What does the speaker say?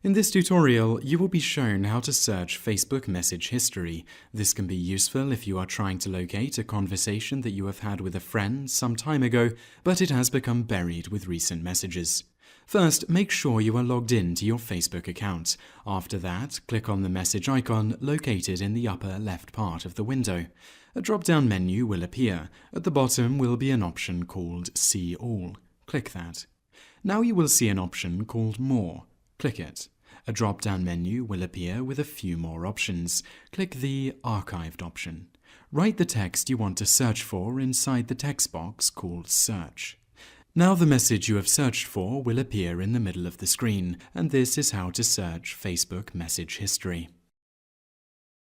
In this tutorial, you will be shown how to search Facebook message history. This can be useful if you are trying to locate a conversation that you have had with a friend some time ago, but it has become buried with recent messages. First, make sure you are logged in to your Facebook account. After that, click on the message icon located in the upper left part of the window. A drop-down menu will appear. At the bottom will be an option called See All. Click that. Now you will see an option called More. Click it. A drop-down menu will appear with a few more options. Click the Archived option. Write the text you want to search for inside the text box called Search. Now the message you have searched for will appear in the middle of the screen, and this is how to search Facebook message history.